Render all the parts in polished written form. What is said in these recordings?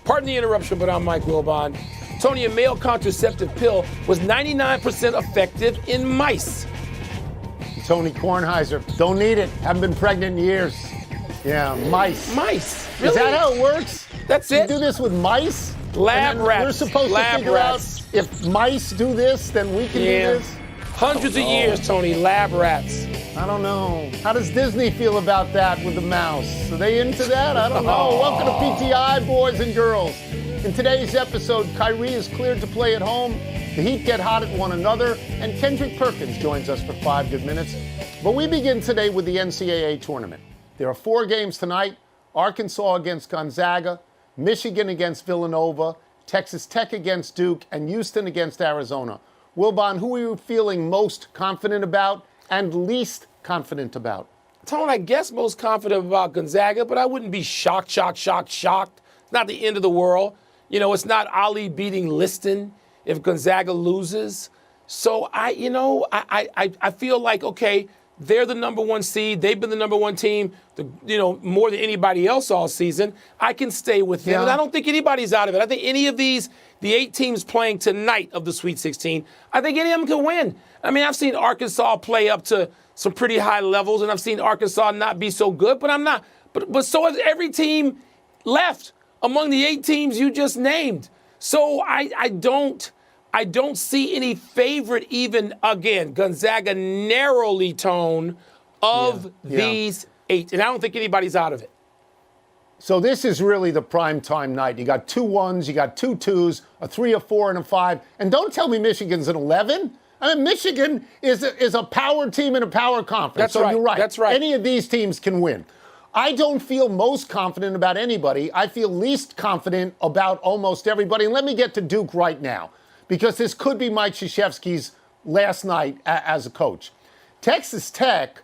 Pardon the interruption, but I'm Mike Wilbon. Tony, a male contraceptive pill was 99% effective in mice. Tony Kornheiser, don't need it. Haven't been pregnant in years. Yeah, mice. Mice? Really? Is that how it works? That's it? You do this with mice? Lab rats. We're supposed to figure out if mice do this, then we can do this? Hundreds of years, Tony, lab rats. I don't know. How does Disney feel about that with the mouse? Are they into that? I don't know. Welcome to PTI, boys and girls. In today's episode, Kyrie is cleared to play at home. The Heat get hot at one another, and Kendrick Perkins joins us for 5 good minutes. But we begin today with the NCAA tournament. There are 4 games tonight: Arkansas against Gonzaga, Michigan against Villanova, Texas Tech against Duke, and Houston against Arizona. Wilbon, who are you feeling most confident about and least confident about? Tone, I guess most confident about Gonzaga, but I wouldn't be shocked. It's not the end of the world. You know, it's not Ali beating Liston if Gonzaga loses. So I feel like, okay, they're the number 1 seed. They've been the number 1 team, more than anybody else all season. I can stay with them. Yeah. And I don't think anybody's out of it. I think any of these, the 8 teams playing tonight of the Sweet 16, I think any of them can win. I mean, I've seen Arkansas play up to some pretty high levels, and I've seen Arkansas not be so good, but I'm not. But so has every team left among the 8 teams you just named. So I don't see any favorite, even, again, Gonzaga narrowly, Tone, of these 8. And I don't think anybody's out of it. So this is really the prime time night. You got 2 1s, you got 2 2s, a 3, a 4, and a 5. And don't tell me Michigan's an 11. I mean, Michigan is a power team in a power conference. That's right. You're right. That's right. Any of these teams can win. I don't feel most confident about anybody. I feel least confident about almost everybody. And let me get to Duke right now, because this could be Mike Krzyzewski's last night as a coach. Texas Tech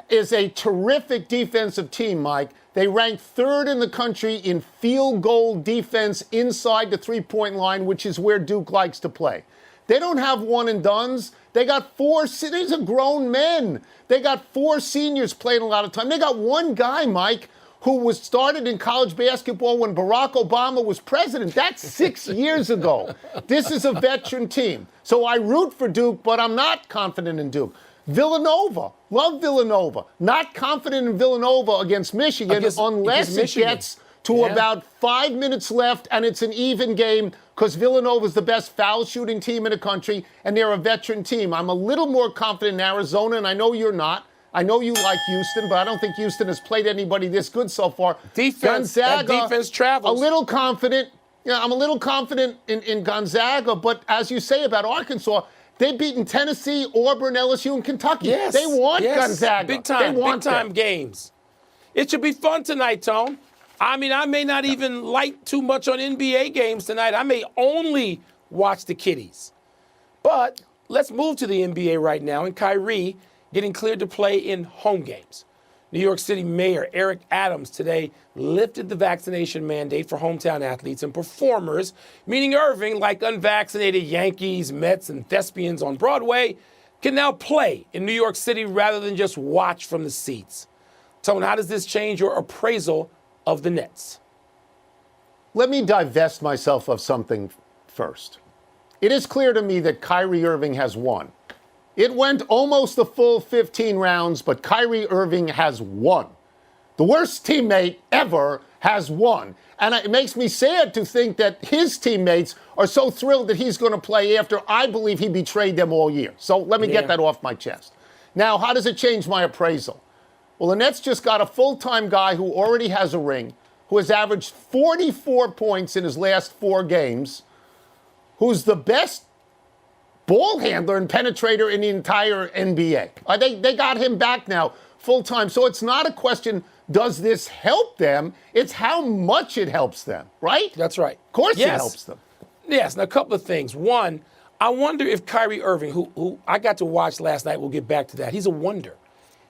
is a terrific defensive team, Mike. They rank 3rd in the country in field goal defense inside the 3-point line, which is where Duke likes to play. They don't have one and dones. They got 4, these are grown men. They got 4 seniors playing a lot of time. They got one guy, Mike, who was started in college basketball when Barack Obama was president. That's 6 years ago. This is a veteran team. So I root for Duke, but I'm not confident in Duke. Villanova, love Villanova. Not confident in Villanova against Michigan unless it gets to about 5 minutes left and it's an even game, because Villanova's the best foul-shooting team in the country, and they're a veteran team. I'm a little more confident in Arizona, and I know you're not. I know you like Houston, but I don't think Houston has played anybody this good so far. Gonzaga, defense travels. A little confident. Yeah, I'm a little confident in Gonzaga, but as you say about Arkansas, they've beaten Tennessee, Auburn, LSU, and Kentucky. Yes, they want Gonzaga. Big time games. It should be fun tonight, Tone. I mean, I may not even like too much on NBA games tonight. I may only watch the kiddies. But let's move to the NBA right now, and Kyrie getting cleared to play in home games. New York City Mayor Eric Adams today lifted the vaccination mandate for hometown athletes and performers, meaning Irving, like unvaccinated Yankees, Mets, and thespians on Broadway, can now play in New York City rather than just watch from the seats. Tone, how does this change your appraisal of the Nets? Let me divest myself of something first. It is clear to me that Kyrie Irving has won. It went almost the full 15 rounds, but Kyrie Irving has won. The worst teammate ever has won. And it makes me sad to think that his teammates are so thrilled that he's going to play after I believe he betrayed them all year. So let me get that off my chest. Now, how does it change my appraisal? Well, the Nets just got a full-time guy who already has a ring, who has averaged 44 points in his last 4 games, who's the best ball handler and penetrator in the entire NBA. They got him back now full-time. So it's not a question, does this help them? It's how much it helps them, right? That's right. Of course it helps them. Yes, and a couple of things. One, I wonder if Kyrie Irving, who I got to watch last night, we'll get back to that. He's a wonder.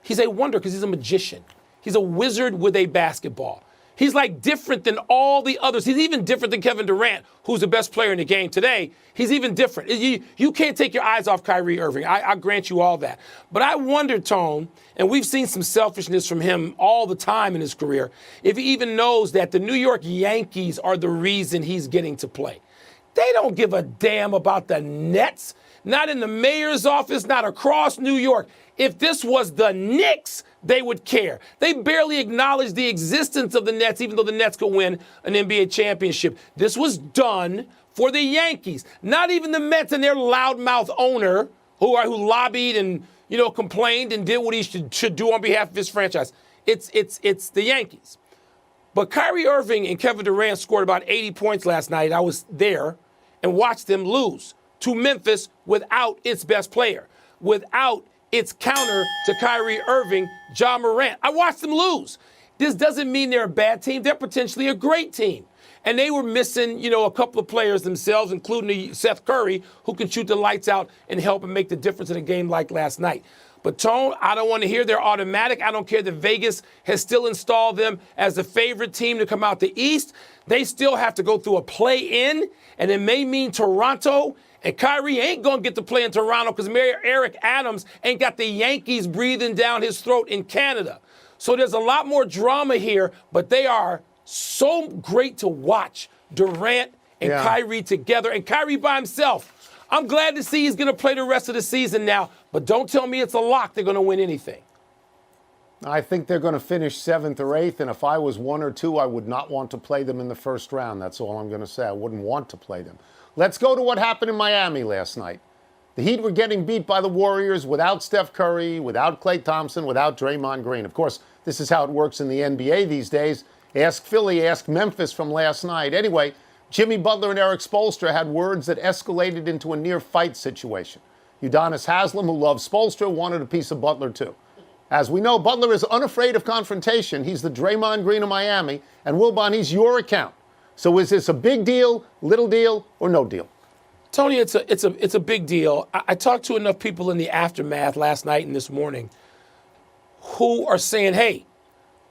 He's a wonder because he's a magician. He's a wizard with a basketball. He's like different than all the others. He's even different than Kevin Durant, who's the best player in the game today. He's even different. You can't take your eyes off Kyrie Irving. I grant you all that. But I wonder, Tone, and we've seen some selfishness from him all the time in his career, if he even knows that the New York Yankees are the reason he's getting to play. They don't give a damn about the Nets, not in the mayor's office, not across New York. If this was the Knicks, they would care. They barely acknowledge the existence of the Nets, even though the Nets could win an NBA championship. This was done for the Yankees. Not even the Mets and their loudmouth owner, who lobbied and complained and did what he should do on behalf of his franchise. It's the Yankees. But Kyrie Irving and Kevin Durant scored about 80 points last night. I was there and watched them lose to Memphis without its best player, without its counter to Kyrie Irving, Ja Morant. I watched them lose. This doesn't mean they're a bad team. They're potentially a great team. And they were missing, a couple of players themselves, including Seth Curry, who can shoot the lights out and help and make the difference in a game like last night. But, Tone, I don't want to hear they're automatic. I don't care that Vegas has still installed them as the favorite team to come out the East. They still have to go through a play-in, and it may mean Toronto. And Kyrie ain't going to get to play in Toronto because Mayor Eric Adams ain't got the Yankees breathing down his throat in Canada. So there's a lot more drama here, but they are so great to watch, Durant and Kyrie together, and Kyrie by himself. I'm glad to see he's going to play the rest of the season now, but don't tell me it's a lock they're going to win anything. I think they're going to finish 7th or 8th, and if I was 1 or 2, I would not want to play them in the first round. That's all I'm going to say. I wouldn't want to play them. Let's go to what happened in Miami last night. The Heat were getting beat by the Warriors without Steph Curry, without Klay Thompson, without Draymond Green. Of course, this is how it works in the NBA these days. Ask Philly, ask Memphis from last night. Anyway, Jimmy Butler and Eric Spoelstra had words that escalated into a near-fight situation. Udonis Haslem, who loves Spoelstra, wanted a piece of Butler too. As we know, Butler is unafraid of confrontation. He's the Draymond Green of Miami. And Wilbon, he's your account. So is this a big deal, little deal, or no deal? Tony, it's a big deal. I talked to enough people in the aftermath last night and this morning who are saying, hey,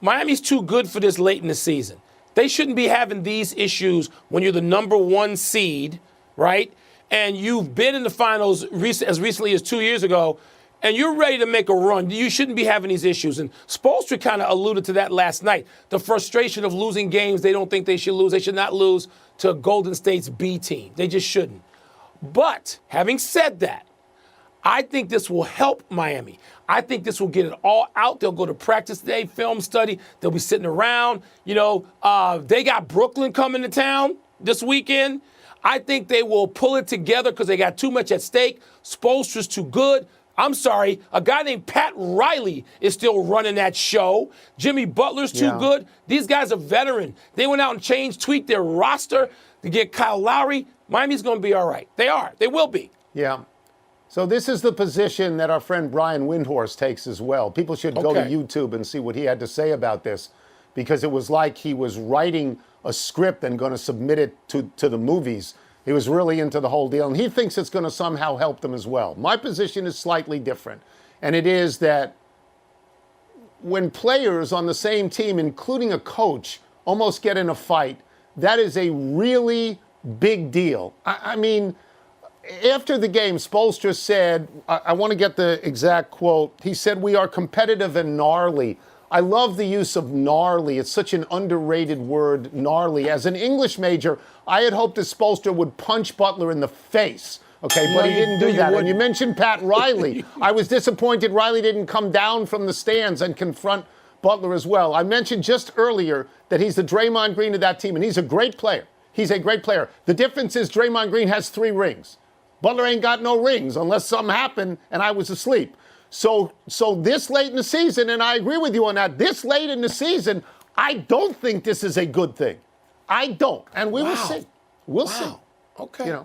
Miami's too good for this late in the season. They shouldn't be having these issues when you're the number 1 seed, right? And you've been in the finals as recently as 2 years ago, and you're ready to make a run. You shouldn't be having these issues. And Spoelstra kind of alluded to that last night. The frustration of losing games they don't think they should lose. They should not lose to Golden State's B team. They just shouldn't. But having said that, I think this will help Miami. I think this will get it all out. They'll go to practice today, film study. They'll be sitting around. They got Brooklyn coming to town this weekend. I think they will pull it together because they got too much at stake. Spoelstra's too good. I'm sorry, a guy named Pat Riley is still running that show. Jimmy Butler's too good. These guys are veteran. They went out and tweaked their roster to get Kyle Lowry. Miami's going to be all right. They are. They will be. Yeah. So this is the position that our friend Brian Windhorst takes as well. People should go to YouTube and see what he had to say about this, because it was like he was writing a script and going to submit it to the movies. He was really into the whole deal, and he thinks it's going to somehow help them as well. My position is slightly different, and it is that when players on the same team, including a coach, almost get in a fight, that is a really big deal. I mean, after the game, Spoelstra said, I want to get the exact quote, he said, "We are competitive and gnarly." I love the use of gnarly. It's such an underrated word, gnarly. As an English major, I had hoped that Spoelstra would punch Butler in the face. Okay, but he didn't do that. And you mentioned Pat Riley. I was disappointed Riley didn't come down from the stands and confront Butler as well. I mentioned just earlier that he's the Draymond Green of that team, and he's a great player. He's a great player. The difference is Draymond Green has 3 rings. Butler ain't got no rings unless something happened and I was asleep. So this late in the season, and I agree with you on that, this late in the season, I don't think this is a good thing. I don't. And we will see. We'll see. Okay.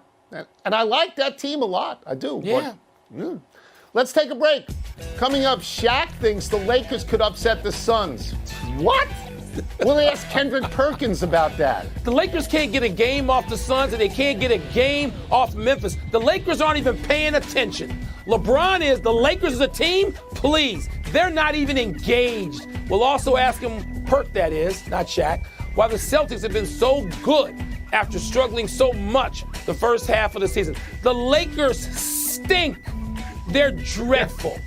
And I like that team a lot. I do. Yeah. But, let's take a break. Coming up, Shaq thinks the Lakers could upset the Suns. What? We'll ask Kendrick Perkins about that. The Lakers can't get a game off the Suns, and they can't get a game off Memphis. The Lakers aren't even paying attention. LeBron is. The Lakers as a team, please They're not even engaged. We'll also ask him, Perk that is, not Shaq, why the Celtics have been so good after struggling so much the first half of the season. The Lakers stink. They're dreadful.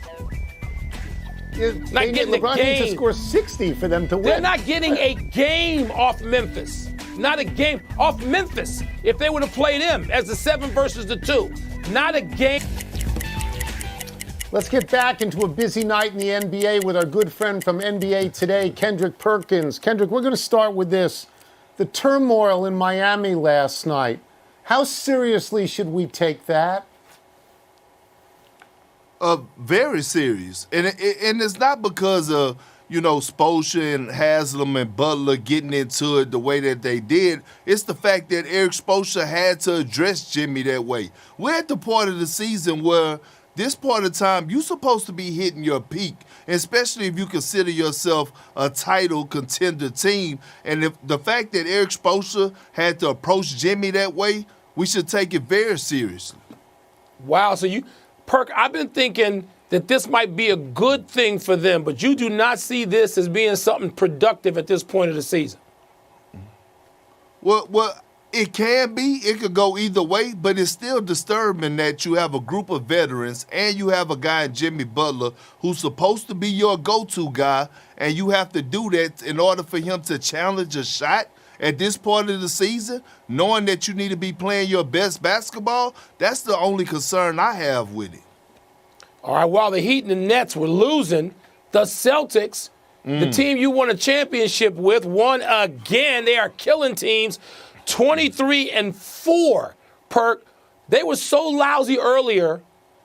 Not getting a LeBron game. needs to score 60 for them to win. They're not getting a game off Memphis. Not a game off Memphis. If they would have played him as the 7 versus the 2. Not a game. Let's get back into a busy night in the NBA with our good friend from NBA Today, Kendrick Perkins. Kendrick, we're going to start with this. The turmoil in Miami last night. How seriously should we take that? Very serious. And it's not because of, Spoelstra and Haslam and Butler getting into it the way that they did. It's the fact that Eric Spoelstra had to address Jimmy that way. We're at the part of the season where this part of time, you're supposed to be hitting your peak, especially if you consider yourself a title contender team. And if the fact that Eric Spoelstra had to approach Jimmy that way, we should take it very seriously. Wow, so Perk, I've been thinking that this might be a good thing for them, but you do not see this as being something productive at this point of the season. Well, it can be. It could go either way, but it's still disturbing that you have a group of veterans and you have a guy in Jimmy Butler who's supposed to be your go-to guy, and you have to do that in order for him to challenge a shot at this part of the season, knowing that you need to be playing your best basketball. That's the only concern I have with it. All right, while the Heat and the Nets were losing, the Celtics, the team you won a championship with, won again. They are killing teams. 23-4, Perk. They were so lousy earlier.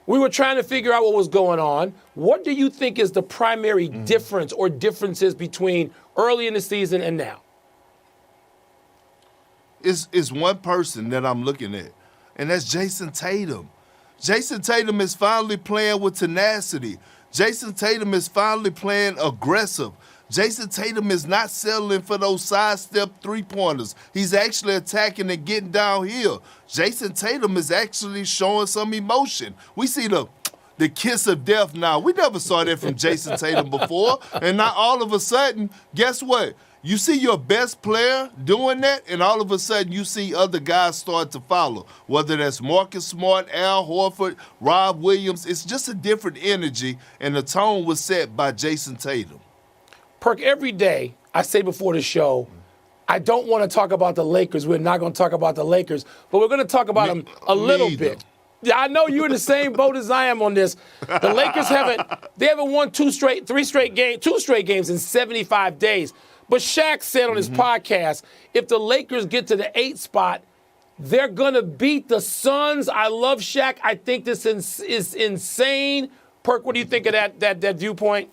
We were trying to figure out what was going on. What do you think is the primary difference or differences between early in the season and now? It's one person that I'm looking at, and that's Jason Tatum. Jason Tatum is finally playing with tenacity. Jason Tatum is finally playing aggressive. Jason Tatum is not settling for those sidestep three-pointers. He's actually attacking and getting downhill. Jason Tatum is actually showing some emotion. We see the kiss of death now. We never saw that from Jason Tatum before. And now all of a sudden, guess what? You see your best player doing that, and all of a sudden you see other guys start to follow, whether that's Marcus Smart, Al Horford, Rob Williams. It's just a different energy, and the tone was set by Jason Tatum. Perk, every day I say before the show, I don't want to talk about the Lakers. We're not going to talk about the Lakers, but we're going to talk about them a little bit. Yeah, I know you're in the same boat as I am on this. The Lakers haven't won two straight games in 75 days. But Shaq said on his podcast, if the Lakers get to the 8th spot, they're going to beat the Suns. I love Shaq. I think this is insane. Perk, what do you think of that viewpoint?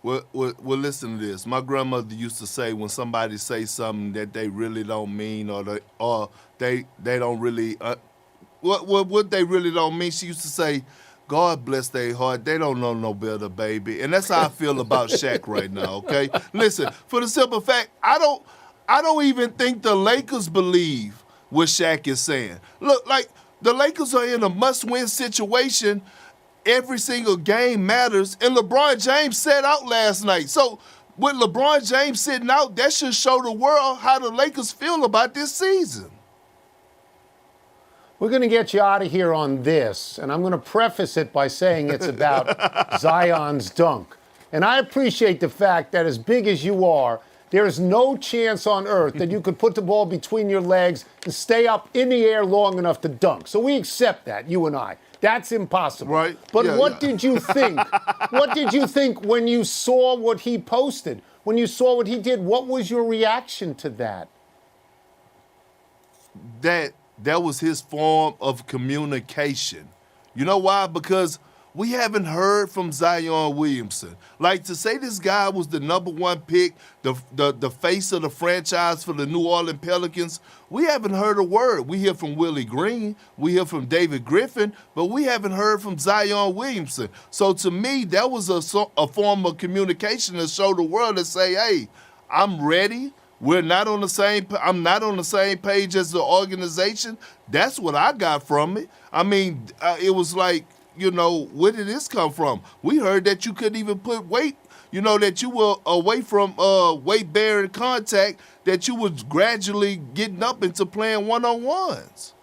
Well, listen to this. My grandmother used to say when somebody say something that they really don't mean or they don't really what they really don't mean, she used to say, God bless their heart. They don't know no better, baby. And that's how I feel about Shaq right now, okay? Listen, for the simple fact, I don't even think the Lakers believe what Shaq is saying. Look, like, the Lakers are in a must-win situation. Every single game matters. And LeBron James sat out last night. So with LeBron James sitting out, that should show the world how the Lakers feel about this season. We're going to get you out of here on this, and I'm going to preface it by saying it's about Zion's dunk. And I appreciate the fact that as big as you are, there is no chance on earth that you could put the ball between your legs and stay up in the air long enough to dunk. So we accept that, you and I. That's impossible. Right. But Yeah, what yeah. did you think? What did you think when you saw what he posted? When you saw what he did, what was your reaction to that? That was his form of communication. You know why? Because we haven't heard from Zion Williamson. Like, to say this guy was the #1 pick, the face of the franchise for the New Orleans Pelicans, we haven't heard a word. We hear from Willie Green, we hear from David Griffin, but we haven't heard from Zion Williamson. So to me, that was a form of communication to show the world and say, hey, I'm ready. I'm not on the same page as the organization. That's what I got from it. I mean, it was like where did this come from? We heard that you couldn't even put weight, that you were away from weight-bearing contact, that you was gradually getting up into playing one-on-ones.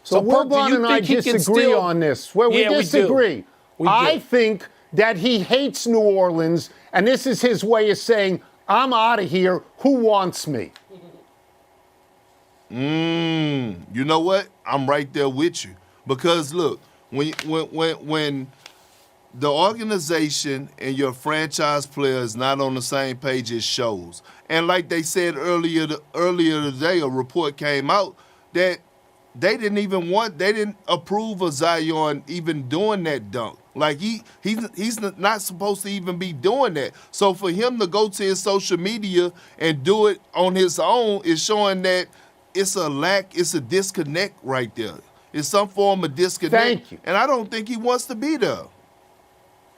So Perk, do Wilbon you and I think he can disagree still- on this. Where we Yeah, we do. disagree. We do. I think that he hates New Orleans, and this is his way of saying, I'm out of here. Who wants me? You know what? I'm right there with you. Because look, when the organization and your franchise player is not on the same page, it shows. And like they said earlier today, a report came out that they didn't approve of Zion even doing that dunk. Like he's not supposed to even be doing that. So for him to go to his social media and do it on his own is showing that it's a disconnect right there. It's some form of disconnect. Thank you. And I don't think he wants to be there.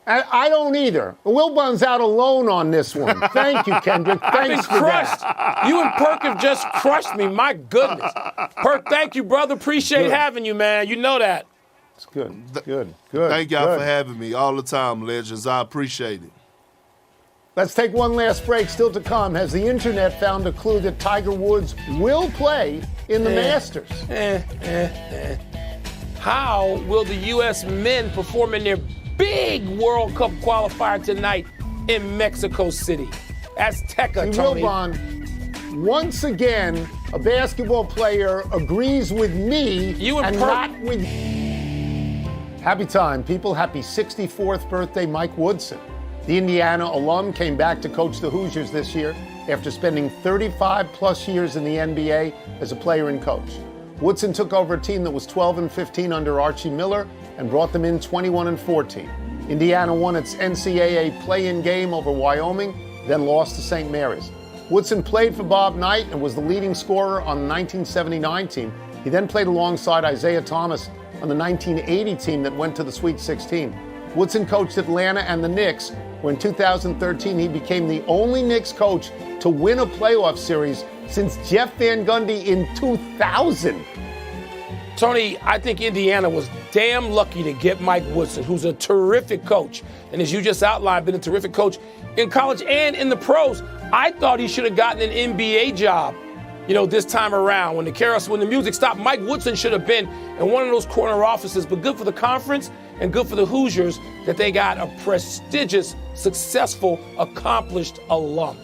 I don't either. Wilbon's out alone on this one. Thank you, Kendrick. I've been Thanks for crushed. that. You and Perk have just crushed me. My goodness. Perk, thank you, brother. Appreciate Good. having you, man. You know that. It's good. Good. Thank y'all good. for having me all the time, legends. I appreciate it. Let's take one last break. Still to come, has the internet found a clue that Tiger Woods will play in the Masters? How will the U.S. men perform in their big World Cup qualifier tonight in Mexico City? Azteca, See, Tony. Wilbon, once again, a basketball player agrees with me You and and Perk. not with. Happy time, people. Happy 64th birthday, Mike Woodson. The Indiana alum came back to coach the Hoosiers this year after spending 35 plus years in the NBA as a player and coach. Woodson took over a team that was 12-15 under Archie Miller and brought them in 21-14. Indiana won its NCAA play-in game over Wyoming, then lost to St. Mary's. Woodson played for Bob Knight and was the leading scorer on the 1979 team. He then played alongside Isaiah Thomas on the 1980 team that went to the Sweet 16. Woodson coached Atlanta and the Knicks, where in 2013 he became the only Knicks coach to win a playoff series since Jeff Van Gundy in 2000. Tony, I think Indiana was damn lucky to get Mike Woodson, who's a terrific coach. And as you just outlined, been a terrific coach in college and in the pros. I thought he should have gotten an NBA job, this time around. When the music stopped, Mike Woodson should have been in one of those corner offices. But good for the conference and good for the Hoosiers that they got a prestigious, successful, accomplished alum.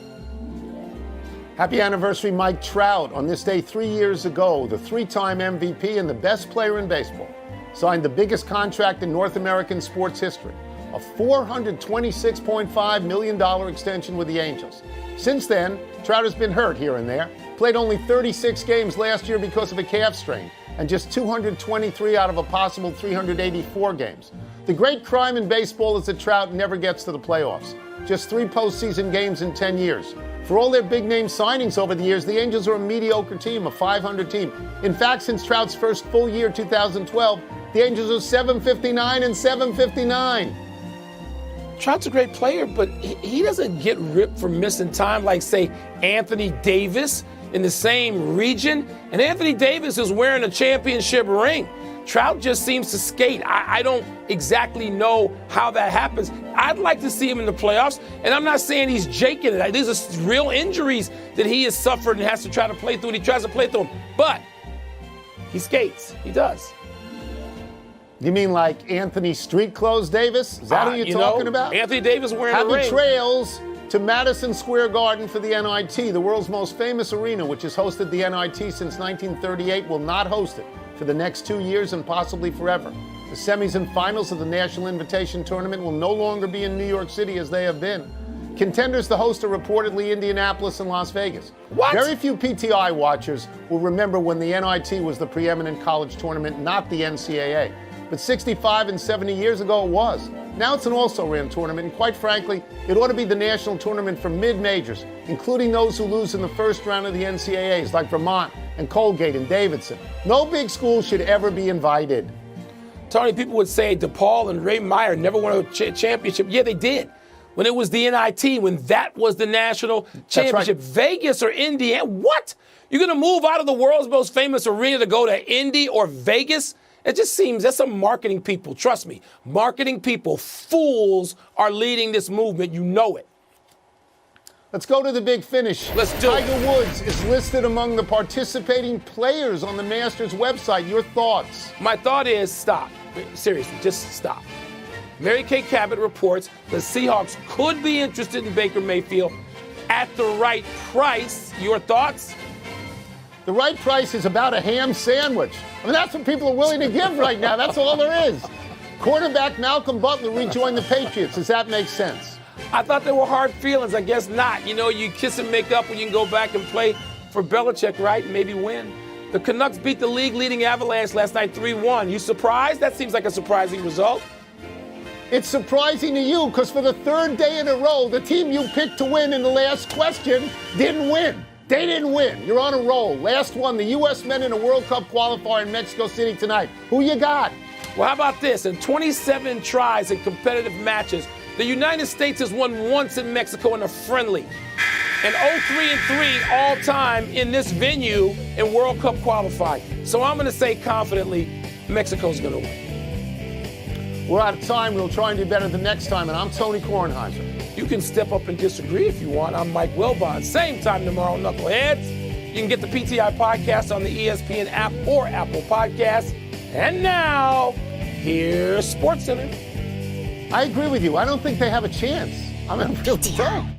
Happy anniversary, Mike Trout. On this day 3 years ago, the three-time MVP and the best player in baseball signed the biggest contract in North American sports history, a $426.5 million extension with the Angels. Since then, Trout has been hurt here and there, played only 36 games last year because of a calf strain, and just 223 out of a possible 384 games. The great crime in baseball is that Trout never gets to the playoffs. Just 3 postseason games in 10 years. For all their big-name signings over the years, the Angels are a mediocre team, a 500 team. In fact, since Trout's first full year, 2012, the Angels are 759 and 759. Trout's a great player, but he doesn't get ripped for missing time like, say, Anthony Davis in the same region. And Anthony Davis is wearing a championship ring. Trout just seems to skate. I don't exactly know how that happens. I'd like to see him in the playoffs, and I'm not saying he's jaking it. These are real injuries that he has suffered and has to try to play through, and he tries to play through them. But he skates. He does. You mean like Anthony Street Clothes Davis? Is that who you're talking about? Anthony Davis wearing a ring. Happy trails to Madison Square Garden for the NIT. The world's most famous arena, which has hosted the NIT since 1938, will not host it for the next 2 years and possibly forever. The semis and finals of the National Invitation Tournament will no longer be in New York City as they have been. Contenders to host are reportedly Indianapolis and Las Vegas. What? Very few PTI watchers will remember when the NIT was the preeminent college tournament, not the NCAA. But 65 and 70 years ago it was. Now it's an also-ran tournament, and quite frankly, it ought to be the national tournament for mid-majors, including those who lose in the first round of the NCAAs, like Vermont and Colgate and Davidson. No big school should ever be invited. Tony, people would say DePaul and Ray Meyer never won a championship. Yeah, they did. When it was the NIT, when that was the national championship. Right. Vegas or Indiana, what? You're going to move out of the world's most famous arena to go to Indy or Vegas It just seems that's some marketing people. Trust me, marketing people, fools are leading this movement. You know it. Let's go to the big finish. Let's do it. Tiger Woods is listed among the participating players on the Masters website. Your thoughts? My thought is stop. Seriously, just stop. Mary Kay Cabot reports the Seahawks could be interested in Baker Mayfield at the right price. Your thoughts? The right price is about a ham sandwich. I mean, that's what people are willing to give right now. That's all there is. Quarterback Malcolm Butler rejoined the Patriots. Does that make sense? I thought there were hard feelings. I guess not. You know, you kiss and make up when you can go back and play for Belichick, right? And maybe win. The Canucks beat the league-leading Avalanche last night 3-1. You surprised? That seems like a surprising result. It's surprising to you because for the third day in a row, the team you picked to win in the last question didn't win. They didn't win. You're on a roll. Last one, the U.S. men in a World Cup qualifier in Mexico City tonight. Who you got? Well, how about this? In 27 tries in competitive matches, the United States has won once in Mexico in a friendly. And 0-3-3 all time in this venue in World Cup qualifying. So I'm going to say confidently, Mexico's going to win. We're out of time. We'll try and do better the next time. And I'm Tony Kornheiser. You can step up and disagree if you want. I'm Mike Wilbon. Same time tomorrow, Knuckleheads. You can get the PTI podcast on the ESPN app or Apple Podcasts. And now, here's SportsCenter. I agree with you. I don't think they have a chance. I mean, really don't.